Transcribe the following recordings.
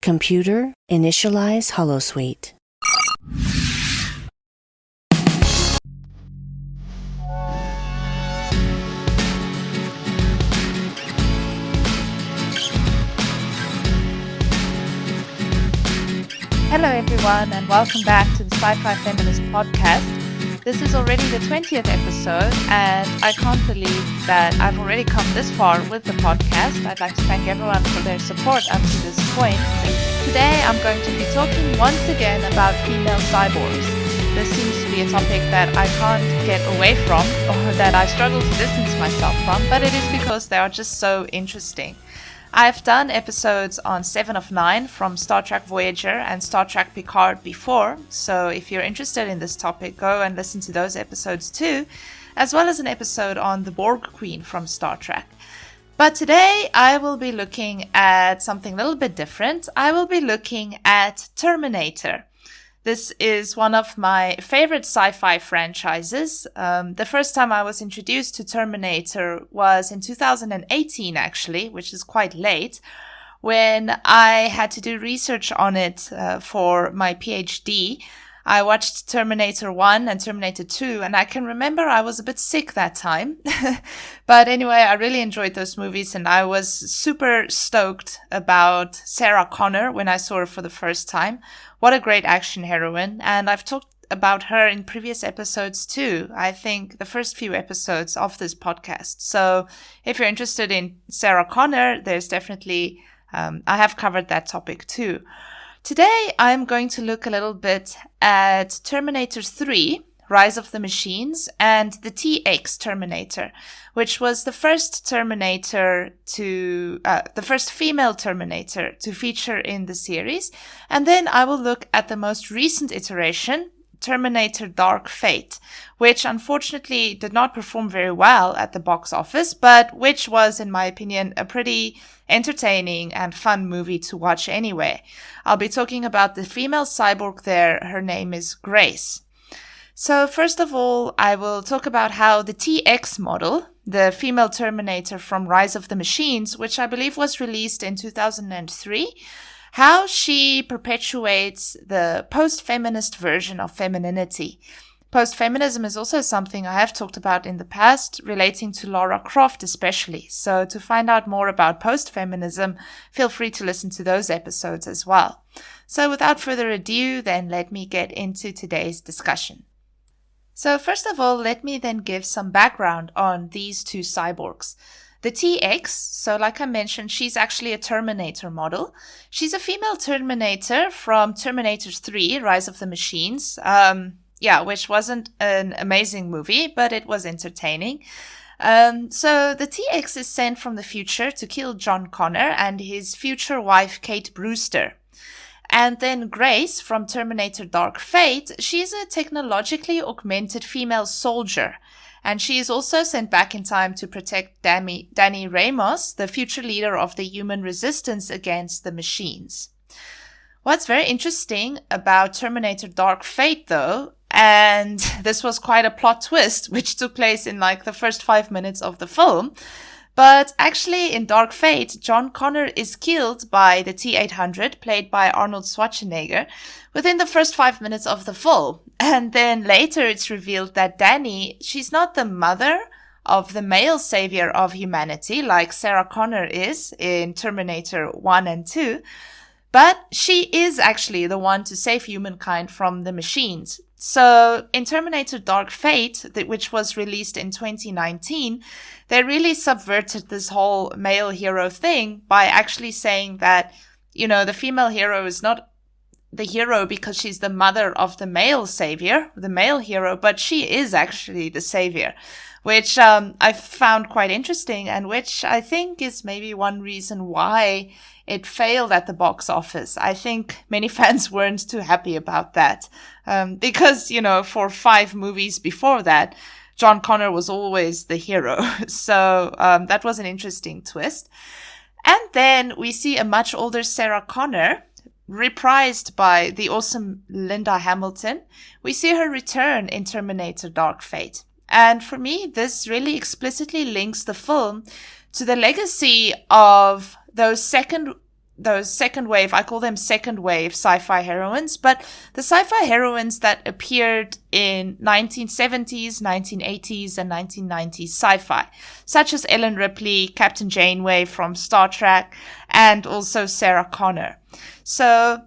Computer, initialize holosuite. Hello everyone and welcome back to the Sci-Fi Feminist podcast. This is already the 20th episode and I can't believe that I've already come this far with the podcast. I'd like to thank everyone for their support up to this point. Today I'm going to be talking once again about female cyborgs. This seems to be a topic that I can't get away from or that I struggle to distance myself from, but it is because they are just so interesting. I've done episodes on 7 of 9 from Star Trek Voyager and Star Trek Picard before, so if you're interested in this topic, go and listen to those episodes too, as well as an episode on the Borg Queen from Star Trek. But today I will be looking at something a little bit different. I will be looking at Terminator. This is one of my favorite sci-fi franchises. The first time I was introduced to Terminator was in 2018, actually, which is quite late, when I had to do research on it for my PhD. I watched Terminator 1 and Terminator 2, and I can remember I was a bit sick that time. But anyway, I really enjoyed those movies, and I was super stoked about Sarah Connor when I saw her for the first time. What a great action heroine, and I've talked about her in previous episodes too. I think the first few episodes of this podcast. So if you're interested in Sarah Connor, there's definitely, I have covered that topic too. Today, I'm going to look a little bit at Terminator 3, Rise of the Machines, and the TX Terminator, which was the first Terminator the first female Terminator to feature in the series. And then I will look at the most recent iteration, Terminator Dark Fate, which unfortunately did not perform very well at the box office, but which was, in my opinion, a pretty entertaining and fun movie to watch anyway. I'll be talking about the female cyborg there. Her name is Grace. So first of all, I will talk about how the TX model, the female Terminator from Rise of the Machines, which I believe was released in 2003, how she perpetuates the post-feminist version of femininity. Post-feminism is also something I have talked about in the past, relating to Lara Croft especially. So to find out more about post-feminism, feel free to listen to those episodes as well. So without further ado, then let me get into today's discussion. So first of all, let me then give some background on these two cyborgs. The TX, so like I mentioned, she's actually a Terminator model. She's a female Terminator from Terminator 3, Rise of the Machines. Which wasn't an amazing movie, but it was entertaining. So the TX is sent from the future to kill John Connor and his future wife, Kate Brewster. And then Grace from Terminator Dark Fate, she's a technologically augmented female soldier. And she is also sent back in time to protect Danny Ramos, the future leader of the human resistance against the machines. What's very interesting about Terminator Dark Fate, though, and this was quite a plot twist, which took place in like the first 5 minutes of the film, but actually in Dark Fate, John Connor is killed by the T-800, played by Arnold Schwarzenegger, within the first 5 minutes of the film. And then later it's revealed that Danny, she's not the mother of the male savior of humanity, like Sarah Connor is in Terminator 1 and 2, but she is actually the one to save humankind from the machines. So in Terminator Dark Fate, which was released in 2019, they really subverted this whole male hero thing by actually saying that, the female hero is not the hero because she's the mother of the male savior, the male hero, but she is actually the savior, which I found quite interesting and which I think is maybe one reason why it failed at the box office. I think many fans weren't too happy about that because, for 5 movies before that, John Connor was always the hero. So that was an interesting twist. And then we see a much older Sarah Connor, reprised by the awesome Linda Hamilton. We see her return in Terminator Dark Fate. And for me, this really explicitly links the film to the legacy of those second those second wave, I call them second wave sci-fi heroines, but the sci-fi heroines that appeared in 1970s, 1980s, and 1990s sci-fi, such as Ellen Ripley, Captain Janeway from Star Trek, and also Sarah Connor. So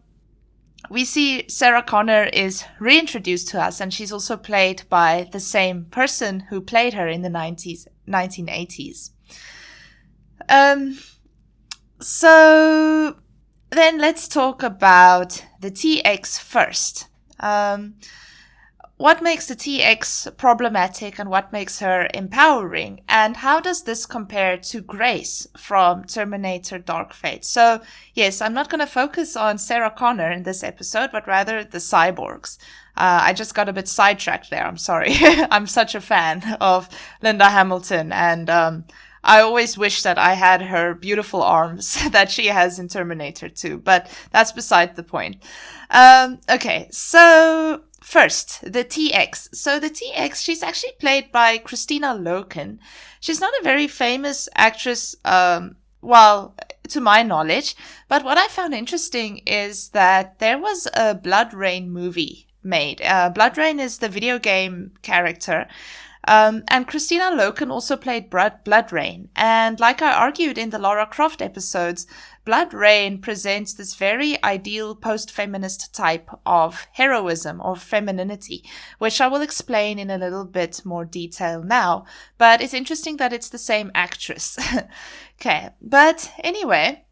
we see Sarah Connor is reintroduced to us, and she's also played by the same person who played her in the 1980s. So then let's talk about the TX first. What makes the TX problematic and what makes her empowering? And how does this compare to Grace from Terminator Dark Fate? So yes, I'm not going to focus on Sarah Connor in this episode, but rather the cyborgs. I just got a bit sidetracked there. I'm sorry. I'm such a fan of Linda Hamilton, and I always wish that I had her beautiful arms that she has in Terminator 2, but that's beside the point. Okay, so first, the TX. So the TX, she's actually played by Kristinna Loken. She's not a very famous actress, well, to my knowledge, but what I found interesting is that there was a Blood Rain movie made. Blood Rain is the video game character. And Kristinna Loken also played Blood Rain. And like I argued in the Lara Croft episodes, Blood Rain presents this very ideal post-feminist type of heroism or femininity, which I will explain in a little bit more detail now. But it's interesting that it's the same actress. Okay, but anyway,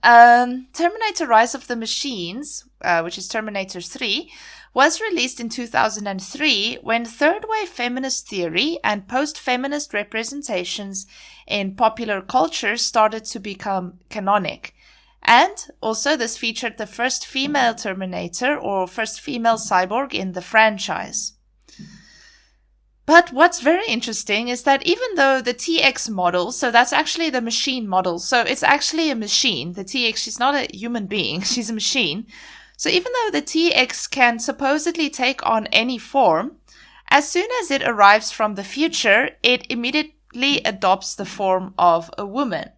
Terminator Rise of the Machines, which is Terminator 3, was released in 2003 when third-wave feminist theory and post-feminist representations in popular culture started to become canonic. And also this featured the first female Terminator or first female cyborg in the franchise. But what's very interesting is that even though the TX model, so that's actually the machine model, so it's actually a machine, the TX, she's not a human being, she's a machine. So even though the TX can supposedly take on any form, as soon as it arrives from the future, it immediately adopts the form of a woman.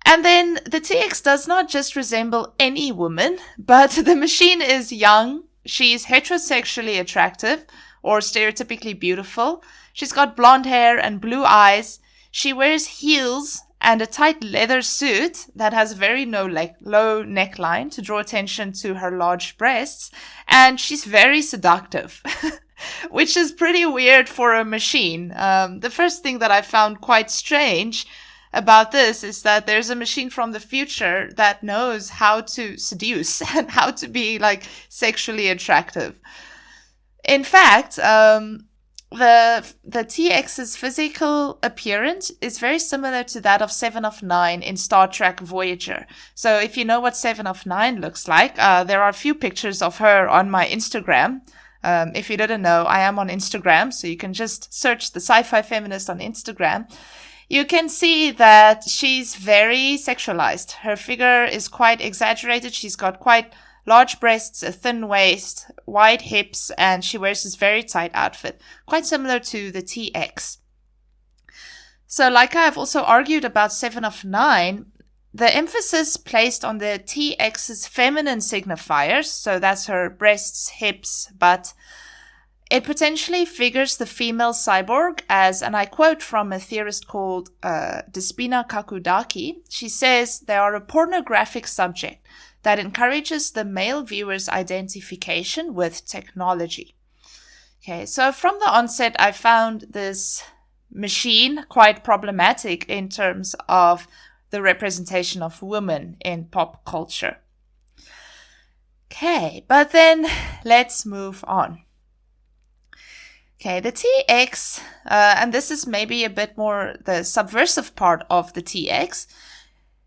And then the TX does not just resemble any woman, but the machine is young, she's heterosexually attractive, or stereotypically beautiful. She's got blonde hair and blue eyes. She wears heels and a tight leather suit that has a very low neckline to draw attention to her large breasts. And she's very seductive, which is pretty weird for a machine. The first thing that I found quite strange about this is that there's a machine from the future that knows how to seduce and how to be sexually attractive. In fact, the TX's physical appearance is very similar to that of Seven of Nine in Star Trek Voyager. So if you know what Seven of Nine looks like, there are a few pictures of her on my Instagram. If you didn't know, I am on Instagram, so you can just search the Sci-Fi Feminist on Instagram. You can see that she's very sexualized. Her figure is quite exaggerated. She's got quite large breasts, a thin waist, wide hips, and she wears this very tight outfit, quite similar to the TX. So like I've also argued about Seven of Nine, the emphasis placed on the TX's feminine signifiers, so that's her breasts, hips, butt, it potentially figures the female cyborg as, and I quote from a theorist called Despina Kakudaki, she says, they are a pornographic subject that encourages the male viewer's identification with technology. Okay, so from the onset, I found this machine quite problematic in terms of the representation of women in pop culture. Okay, but then let's move on. Okay, the TX, and this is maybe a bit more the subversive part of the TX.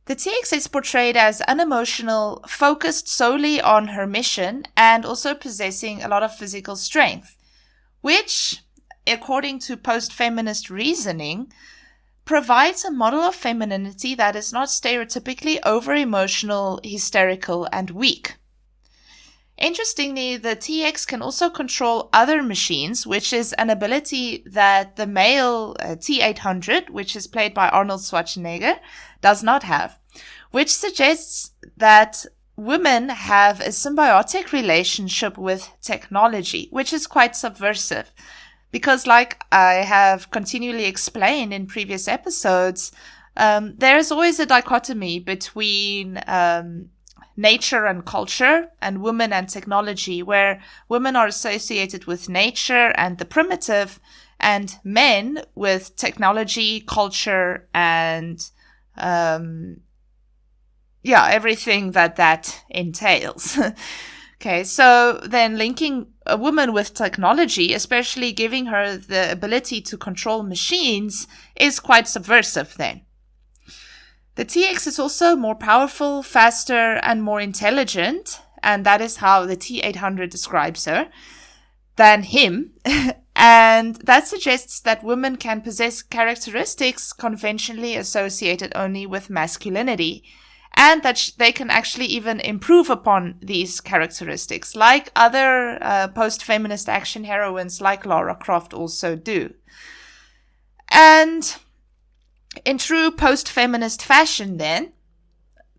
The TX is portrayed as unemotional, focused solely on her mission, and also possessing a lot of physical strength, which, according to post-feminist reasoning, provides a model of femininity that is not stereotypically over-emotional, hysterical, and weak. Interestingly, the TX can also control other machines, which is an ability that the male T-800, which is played by Arnold Schwarzenegger, does not have. which suggests that women have a symbiotic relationship with technology, which is quite subversive. Because like I have continually explained in previous episodes, there's always a dichotomy between nature and culture and women and technology, where women are associated with nature and the primitive, and men with technology, culture, and everything that entails. Okay, so then linking a woman with technology, especially giving her the ability to control machines, is quite subversive then. The TX is also more powerful, faster, and more intelligent, and that is how the T800 describes her, than him. And that suggests that women can possess characteristics conventionally associated only with masculinity, and that they can actually even improve upon these characteristics, like other post-feminist action heroines like Lara Croft also do. And in true post-feminist fashion then,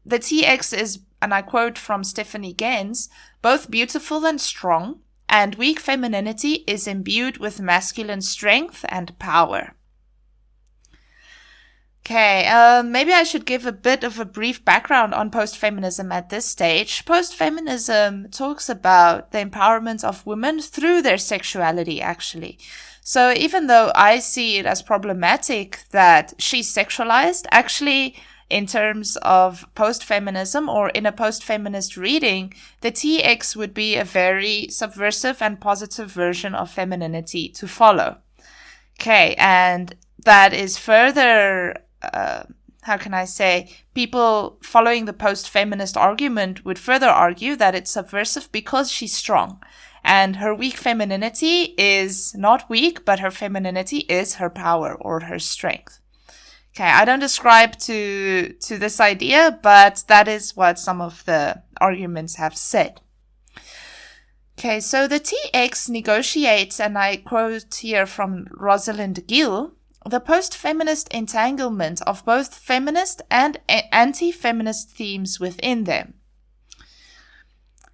the TX is, and I quote from Stephanie Gaines, both beautiful and strong, and weak femininity is imbued with masculine strength and power. Okay, maybe I should give a bit of a brief background on post-feminism at this stage. Post-feminism talks about the empowerment of women through their sexuality, actually. So even though I see it as problematic that she's sexualized, actually, in terms of post-feminism or in a post-feminist reading, the TX would be a very subversive and positive version of femininity to follow. Okay, and that is further, people following the post-feminist argument would further argue that it's subversive because she's strong. And her weak femininity is not weak, but her femininity is her power or her strength. Okay, I don't ascribe to this idea, but that is what some of the arguments have said. Okay, so the TX negotiates, and I quote here from Rosalind Gill, the post-feminist entanglement of both feminist and anti-feminist themes within them.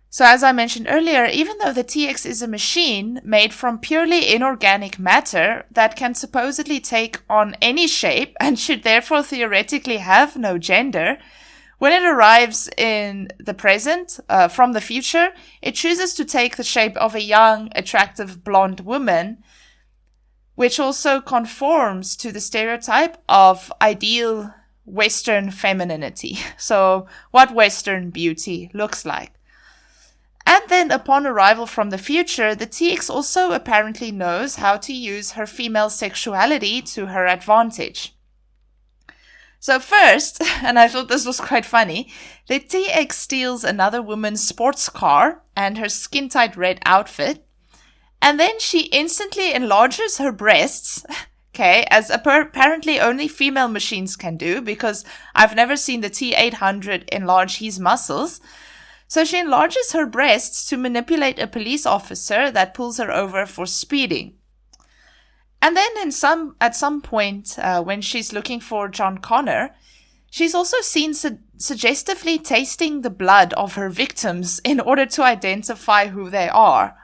So as I mentioned earlier, even though the TX is a machine made from purely inorganic matter that can supposedly take on any shape and should therefore theoretically have no gender, when it arrives in the present, from the future, it chooses to take the shape of a young, attractive blonde woman, which also conforms to the stereotype of ideal Western femininity. So what Western beauty looks like. And then upon arrival from the future, the TX also apparently knows how to use her female sexuality to her advantage. So first, and I thought this was quite funny, the TX steals another woman's sports car and her skin-tight red outfit, and then she instantly enlarges her breasts, okay, as apparently only female machines can do, because I've never seen the T800 enlarge his muscles. So she enlarges her breasts to manipulate a police officer that pulls her over for speeding. And then at some point, when she's looking for John Connor, she's also seen suggestively tasting the blood of her victims in order to identify who they are.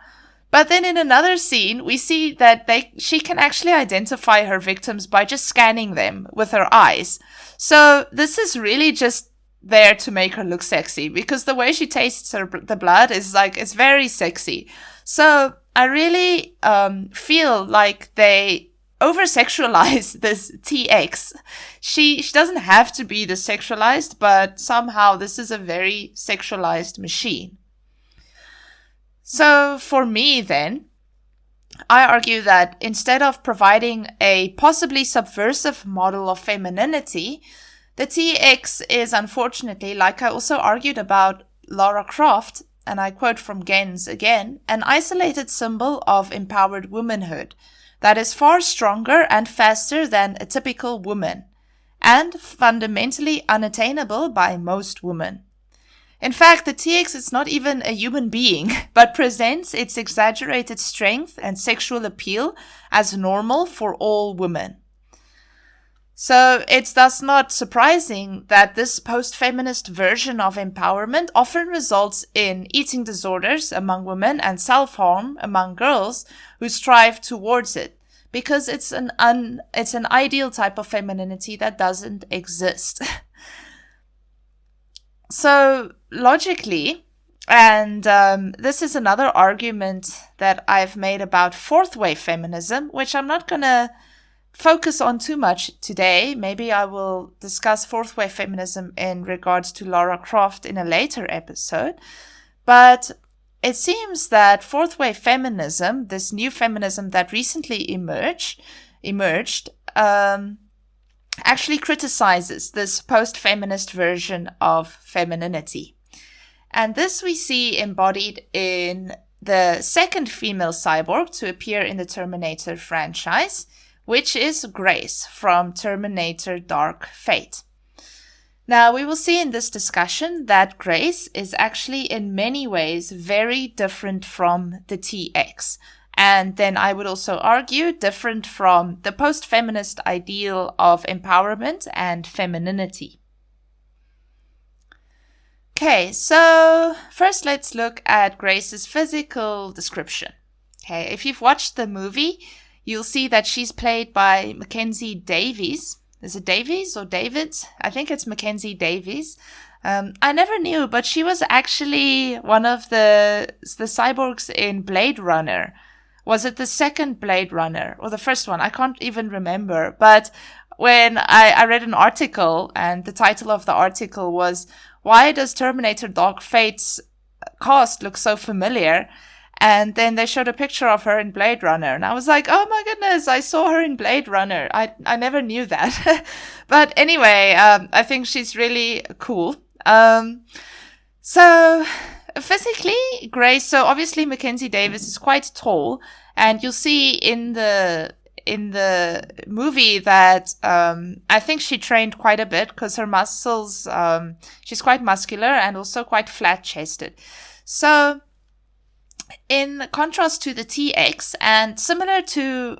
But then in another scene, we see that she can actually identify her victims by just scanning them with her eyes. So this is really just there to make her look sexy, because the way she tastes the blood is it's very sexy. So I really feel like they over-sexualize this TX. She doesn't have to be the sexualized, but somehow this is a very sexualized machine. So for me then, I argue that instead of providing a possibly subversive model of femininity, the TX is unfortunately, like I also argued about Lara Croft, and I quote from Gaines again, an isolated symbol of empowered womanhood that is far stronger and faster than a typical woman, and fundamentally unattainable by most women. In fact, the TX is not even a human being, but presents its exaggerated strength and sexual appeal as normal for all women. So it's thus not surprising that this post-feminist version of empowerment often results in eating disorders among women and self-harm among girls who strive towards it, because it's an ideal type of femininity that doesn't exist. So logically, and this is another argument that I've made about fourth wave feminism, which I'm not going to focus on too much today. Maybe I will discuss fourth wave feminism in regards to Lara Croft in a later episode. But it seems that fourth wave feminism, this new feminism that recently emerged, actually criticizes this post-feminist version of femininity. And this we see embodied in the second female cyborg to appear in the Terminator franchise, which is Grace from Terminator Dark Fate. Now, we will see in this discussion that Grace is actually in many ways very different from the TX. And then I would also argue different from the post-feminist ideal of empowerment and femininity. Okay, so first let's look at Grace's physical description. Okay, if you've watched the movie, you'll see that she's played by Mackenzie Davis. Is it Davies or David? I think it's Mackenzie Davis. I never knew, but she was actually one of the cyborgs in Blade Runner. Was it the second Blade Runner or the first one? I can't even remember. But when I read an article, and the title of the article was, "Why does Terminator Dark Fate's cast look so familiar?" And then they showed a picture of her in Blade Runner. And I was like, oh my goodness, I saw her in Blade Runner. I never knew that. But anyway, I think she's really cool. So physically, Grace, so obviously Mackenzie Davis is quite tall. And you'll see in the movie that I think she trained quite a bit because her muscles, she's quite muscular and also quite flat-chested. So in contrast to the TX, and similar to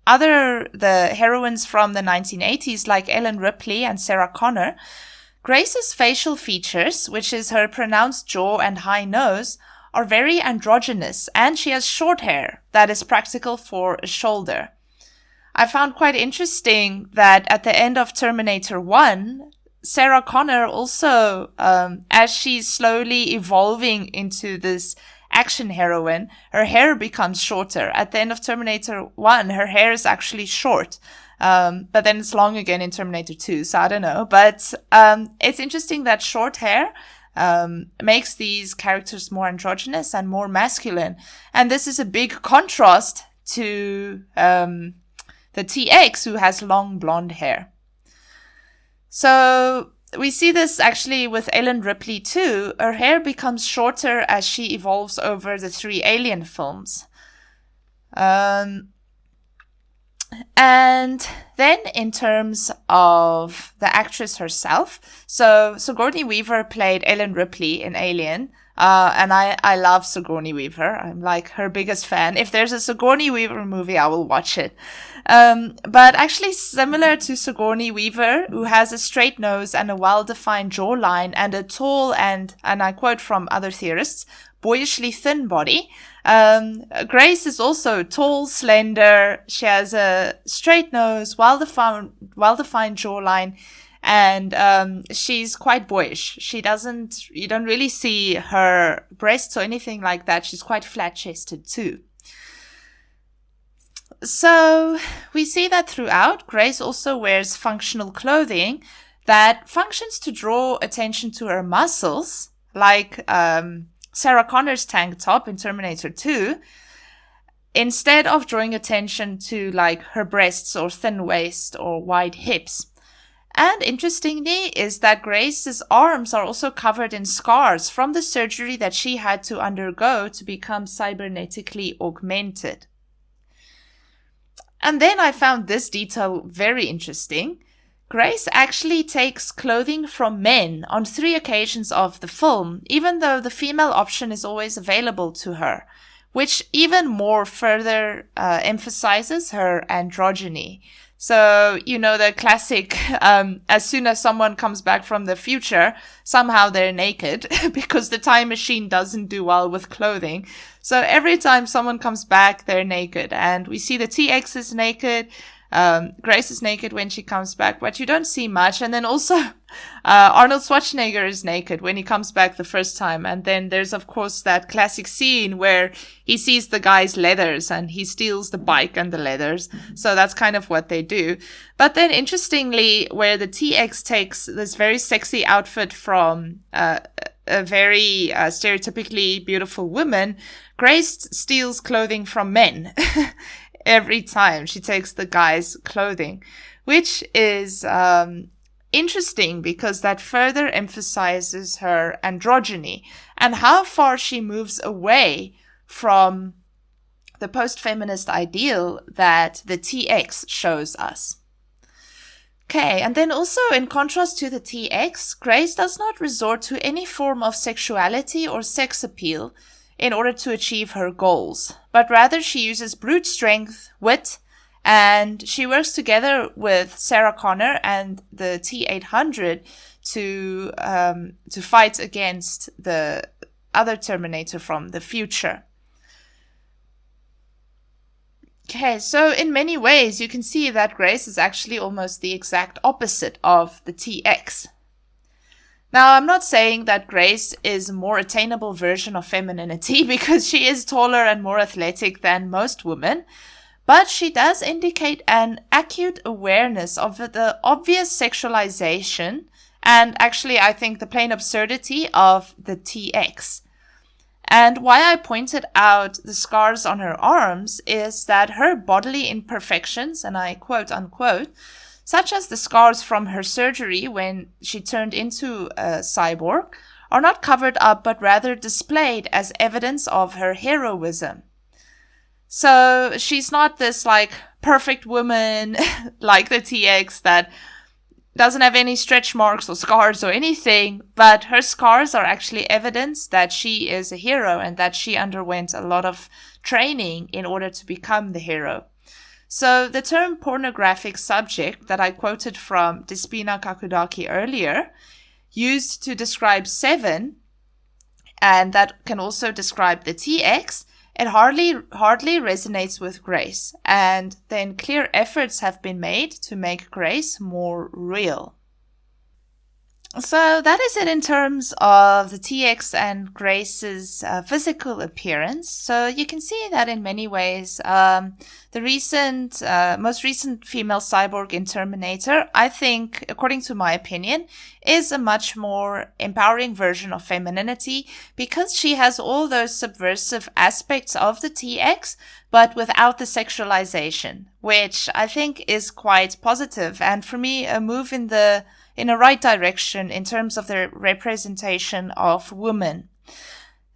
the heroines from the 1980s like Ellen Ripley and Sarah Connor, Grace's facial features, which is her pronounced jaw and high nose, are very androgynous, and she has short hair that is practical for a shoulder. I found quite interesting that at the end of Terminator 1, Sarah Connor also, as she's slowly evolving into this action heroine, her hair becomes shorter. At the end of Terminator 1, her hair is actually short. But then it's long again in Terminator 2, so I don't know. But it's interesting that short hair makes these characters more androgynous and more masculine. And this is a big contrast to the TX, who has long blonde hair. So we see this actually with Ellen Ripley too. Her hair becomes shorter as she evolves over the 3 Alien films. And then in terms of the actress herself, so Sigourney Weaver played Ellen Ripley in Alien. And I love Sigourney Weaver. I'm like her biggest fan. If there's a Sigourney Weaver movie, I will watch it. But actually similar to Sigourney Weaver, who has a straight nose and a well-defined jawline and a tall and I quote from other theorists, boyishly thin body. Grace is also tall, slender. She has a straight nose, well-defined jawline. And she's quite boyish. You don't really see her breasts or anything like that. She's quite flat-chested too. So we see that throughout. Grace also wears functional clothing that functions to draw attention to her muscles, like Sarah Connor's tank top in Terminator 2, instead of drawing attention to like her breasts or thin waist or wide hips. And interestingly is that Grace's arms are also covered in scars from the surgery that she had to undergo to become cybernetically augmented. And then I found this detail very interesting. Grace actually takes clothing from men on 3 occasions of the film, even though the female option is always available to her, which even more further emphasizes her androgyny. So, the classic, as soon as someone comes back from the future, somehow they're naked because the time machine doesn't do well with clothing. So every time someone comes back, they're naked. And we see the TX is naked. Grace is naked when she comes back, but you don't see much. And then also, Arnold Schwarzenegger is naked when he comes back the first time. And then there's, of course, that classic scene where he sees the guy's leathers and he steals the bike and the leathers. So that's kind of what they do. But then interestingly, where the TX takes this very sexy outfit from, a very stereotypically beautiful woman, Grace steals clothing from men. Every time she takes the guy's clothing, which is interesting because that further emphasizes her androgyny and how far she moves away from the post-feminist ideal that the TX shows us. Okay, and then also in contrast to the TX, Grace does not resort to any form of sexuality or sex appeal in order to achieve her goals, but rather she uses brute strength, wit, and she works together with Sarah Connor and the T-800 to fight against the other Terminator from the future. Okay, so in many ways you can see that Grace is actually almost the exact opposite of the TX. Now, I'm not saying that Grace is a more attainable version of femininity because she is taller and more athletic than most women, but she does indicate an acute awareness of the obvious sexualization and actually, I think, the plain absurdity of the TX. And why I pointed out the scars on her arms is that her bodily imperfections, and I quote unquote, such as the scars from her surgery when she turned into a cyborg, are not covered up but rather displayed as evidence of her heroism. So she's not this perfect woman like the TX that doesn't have any stretch marks or scars or anything, but her scars are actually evidence that she is a hero and that she underwent a lot of training in order to become the hero. So the term pornographic subject that I quoted from Despina Kakudaki earlier, used to describe Seven, and that can also describe the TX, it hardly resonates with Grace, and then clear efforts have been made to make Grace more real. So that is it in terms of the TX and Grace's physical appearance. So you can see that in many ways, the most recent female cyborg in Terminator, I think, according to my opinion, is a much more empowering version of femininity because she has all those subversive aspects of the TX, but without the sexualization, which I think is quite positive and for me a move in a right direction in terms of the representation of women.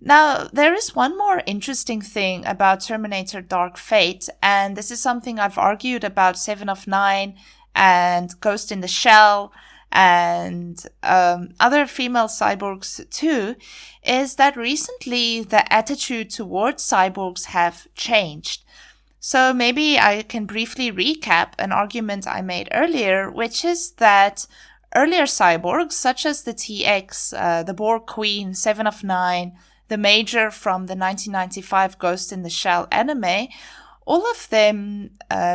Now, there is one more interesting thing about Terminator Dark Fate, and this is something I've argued about 7 of 9 and Ghost in the Shell and other female cyborgs too, is that recently the attitude towards cyborgs have changed. So maybe I can briefly recap an argument I made earlier, which is that earlier cyborgs, such as the TX, the Borg Queen, 7 of 9, the Major from the 1995 Ghost in the Shell anime, all of them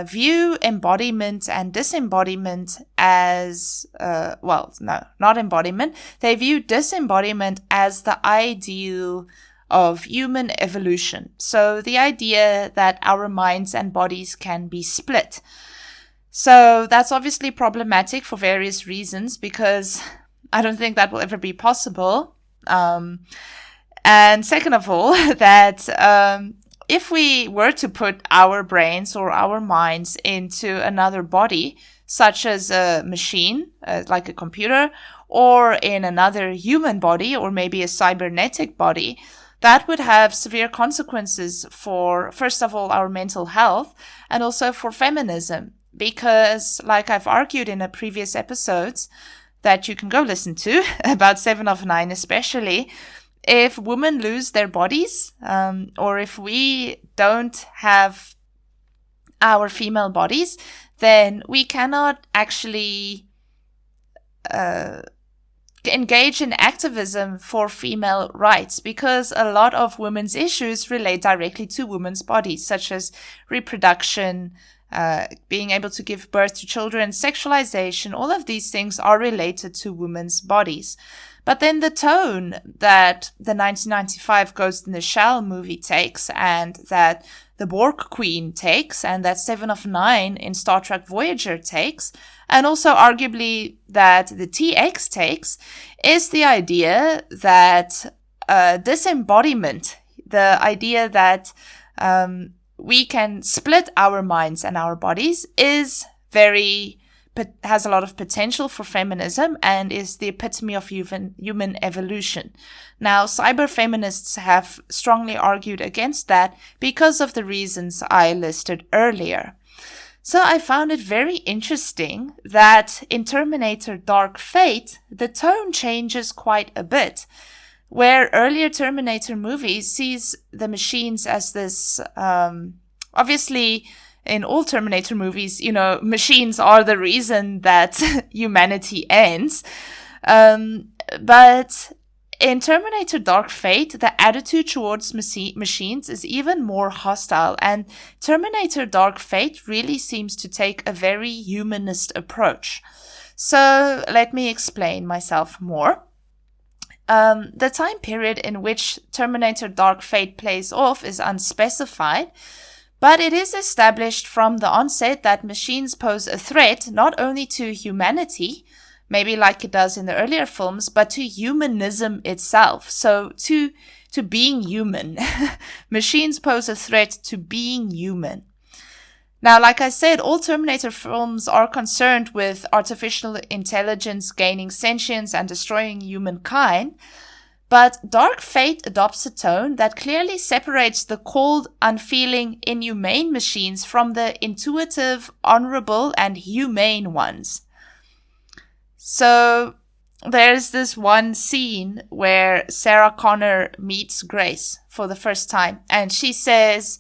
view embodiment and disembodiment as, not embodiment. They view disembodiment as the ideal of human evolution. So the idea that our minds and bodies can be split. So that's obviously problematic for various reasons because I don't think that will ever be possible. And second of all, that if we were to put our brains or our minds into another body, such as a machine, like a computer, or in another human body, or maybe a cybernetic body, that would have severe consequences for, first of all, our mental health and also for feminism. Because, like I've argued in a previous episodes that you can go listen to, about 7 of 9 especially, if women lose their bodies, or if we don't have our female bodies, then we cannot actually engage in activism for female rights, because a lot of women's issues relate directly to women's bodies, such as reproduction, being able to give birth to children, sexualization. All of these things are related to women's bodies. But then the tone that the 1995 Ghost in the Shell movie takes, and that the Borg Queen takes, and that 7 of 9 in Star Trek Voyager takes, and also arguably that the TX takes, is the idea that disembodiment, the idea that we can split our minds and our bodies, has a lot of potential for feminism and is the epitome of human evolution. Now, cyberfeminists have strongly argued against that because of the reasons I listed earlier. So I found it very interesting that in Terminator Dark Fate, the tone changes quite a bit, where earlier Terminator movies sees the machines as this, obviously, in all Terminator movies, machines are the reason that humanity ends. But in Terminator Dark Fate, the attitude towards machines is even more hostile, and Terminator Dark Fate really seems to take a very humanist approach. So let me explain myself more. The time period in which Terminator Dark Fate plays off is unspecified, but it is established from the onset that machines pose a threat not only to humanity, maybe like it does in the earlier films, but to humanism itself. So to being human. Machines pose a threat to being human. Now, like I said, all Terminator films are concerned with artificial intelligence gaining sentience and destroying humankind. But Dark Fate adopts a tone that clearly separates the cold, unfeeling, inhumane machines from the intuitive, honorable, and humane ones. So there's this one scene where Sarah Connor meets Grace for the first time, and she says,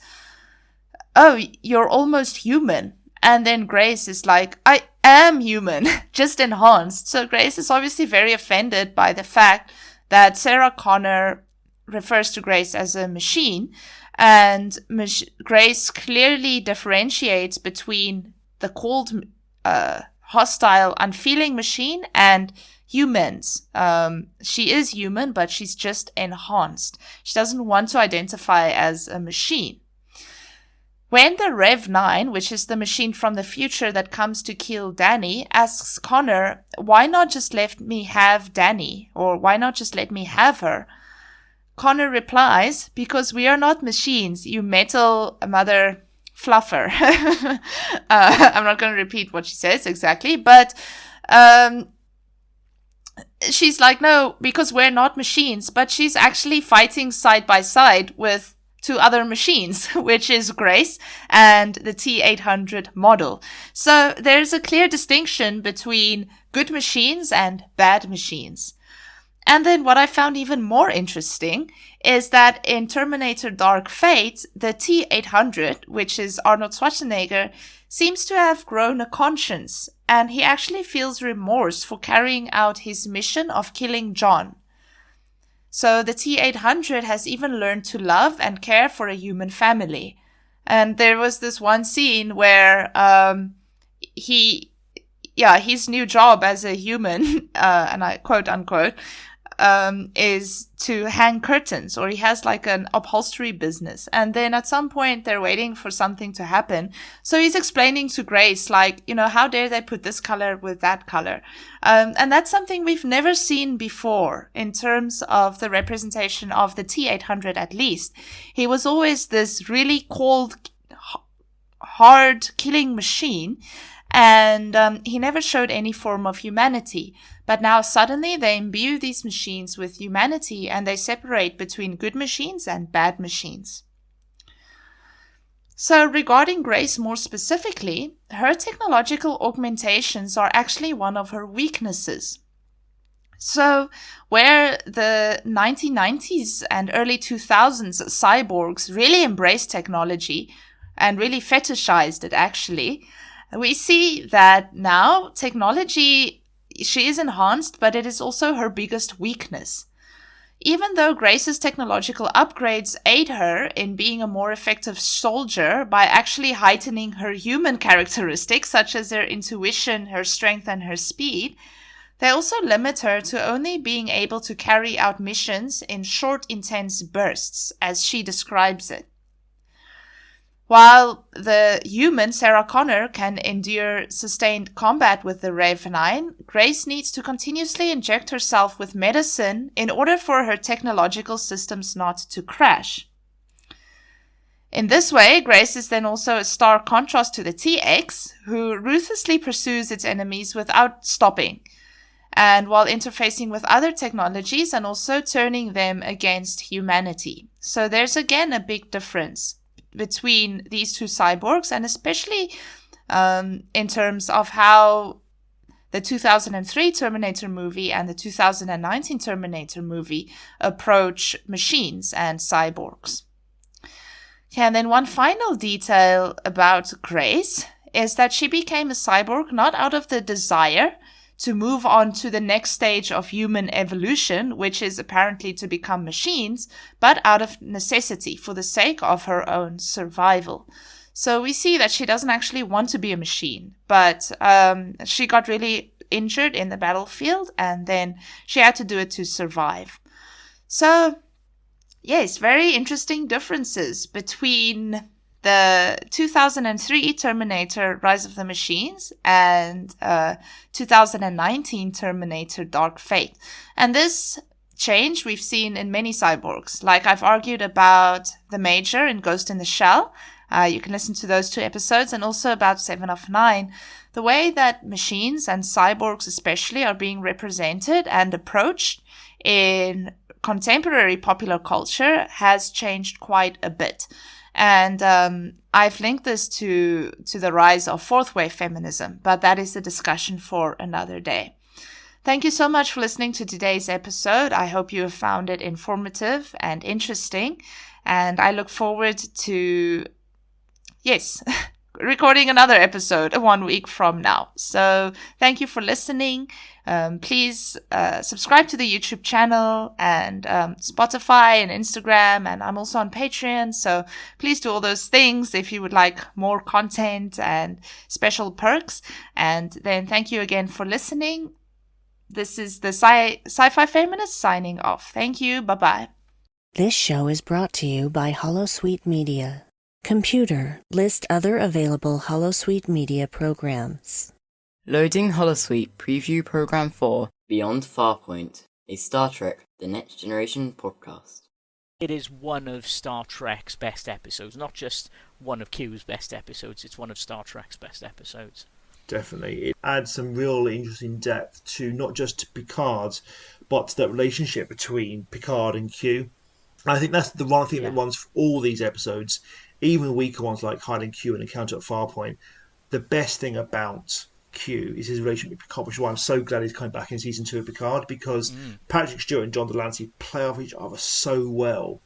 "Oh, you're almost human." And then Grace is like, "I am human, just enhanced." So Grace is obviously very offended by the fact that Sarah Connor refers to Grace as a machine, and Grace clearly differentiates between the cold, hostile, unfeeling machine and humans. She is human, but she's just enhanced. She doesn't want to identify as a machine. When the Rev 9, which is the machine from the future that comes to kill Danny, asks Connor, "Why not just let me have Danny?" or "Why not just let me have her?" Connor replies, "Because we are not machines, you metal mother fluffer." I'm not going to repeat what she says exactly, but she's like, "No, because we're not machines," but she's actually fighting side by side with two other machines, which is Grace and the T-800 model. So there's a clear distinction between good machines and bad machines. And then what I found even more interesting is that in Terminator Dark Fate, the T-800, which is Arnold Schwarzenegger, seems to have grown a conscience, and he actually feels remorse for carrying out his mission of killing John. So the T-800 has even learned to love and care for a human family. And there was this one scene where his new job as a human, and I quote unquote, is to hang curtains, or he has like an upholstery business. And then at some point they're waiting for something to happen. So he's explaining to Grace, like, how dare they put this color with that color? And that's something we've never seen before in terms of the representation of the T-800, at least. He was always this really cold, hard killing machine. And he never showed any form of humanity. But now suddenly they imbue these machines with humanity, and they separate between good machines and bad machines. So regarding Grace more specifically, her technological augmentations are actually one of her weaknesses. So where the 1990s and early 2000s cyborgs really embraced technology and really fetishized it actually, we see that now technology, she is enhanced, but it is also her biggest weakness. Even though Grace's technological upgrades aid her in being a more effective soldier by actually heightening her human characteristics, such as her intuition, her strength, and her speed, they also limit her to only being able to carry out missions in short, intense bursts, as she describes it. While the human Sarah Connor can endure sustained combat with the Ravenine, Grace needs to continuously inject herself with medicine in order for her technological systems not to crash. In this way, Grace is then also a stark contrast to the TX, who ruthlessly pursues its enemies without stopping, and while interfacing with other technologies and also turning them against humanity. So there's again a big difference between these two cyborgs, and especially in terms of how the 2003 Terminator movie and the 2019 Terminator movie approach machines and cyborgs. Okay, and then one final detail about Grace is that she became a cyborg not out of the desire to move on to the next stage of human evolution, which is apparently to become machines, but out of necessity for the sake of her own survival. So we see that she doesn't actually want to be a machine, but she got really injured in the battlefield, and then she had to do it to survive. So, yes, very interesting differences between the 2003 Terminator Rise of the Machines and 2019 Terminator Dark Fate. And this change we've seen in many cyborgs. Like I've argued about the Major in Ghost in the Shell. You can listen to those 2 episodes, and also about 7 of 9. The way that machines and cyborgs especially are being represented and approached in contemporary popular culture has changed quite a bit. And I've linked this to the rise of fourth wave feminism, but that is a discussion for another day. Thank you so much for listening to today's episode. I hope you have found it informative and interesting, and I look forward to, recording another episode 1 week from now. So thank you for listening. Please subscribe to the YouTube channel and Spotify and Instagram, and I'm also on Patreon. So please do all those things if you would like more content and special perks. And then thank you again for listening. This is the Sci-Fi Feminist signing off. Thank you. Bye-bye. This show is brought to you by Holosuite Media. Computer, list other available Holosuite Media programs. Loading Holosuite Preview Program 4, Beyond Farpoint, a Star Trek The Next Generation podcast. It is one of Star Trek's best episodes, not just one of Q's best episodes, it's one of Star Trek's best episodes. Definitely. It adds some real interesting depth to not just Picard, but the relationship between Picard and Q. And I think that's the one thing that runs all these episodes, even the weaker ones like Hiding Q and Encounter at Farpoint. The best thing about Q is his relationship with Picard, which is why I'm so glad he's coming back in season 2 of Picard, because Patrick Stewart and John Delancey play off each other so well.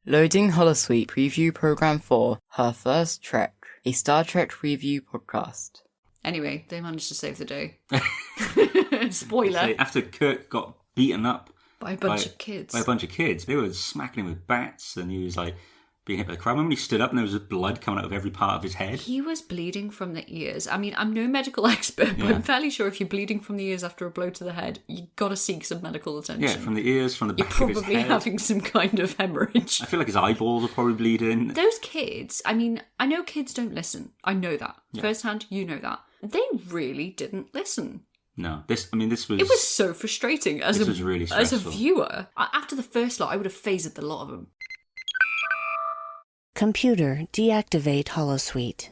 Loading Holosuite Preview Program 4, Her First Trek, a Star Trek review podcast. Anyway, they managed to save the day. Spoiler. After Kirk got beaten up By a bunch of kids. They were smacking him with bats, and he was like being hit by the crowd. Remember when he stood up and there was blood coming out of every part of his head? He was bleeding from the ears. I mean, I'm no medical expert, but I'm fairly sure if you're bleeding from the ears after a blow to the head, you gotta seek some medical attention. Yeah, from the ears, from the back You're of his head. probably having some kind of hemorrhage. I feel like his eyeballs are probably bleeding. Those kids, I mean, I know kids don't listen. I know that. Yeah. Firsthand, you know that. They really didn't listen. No, this was... It was so frustrating as was really as a stressful. viewer. After the first lot, I would have phasered the lot of them. Computer, deactivate Holosuite.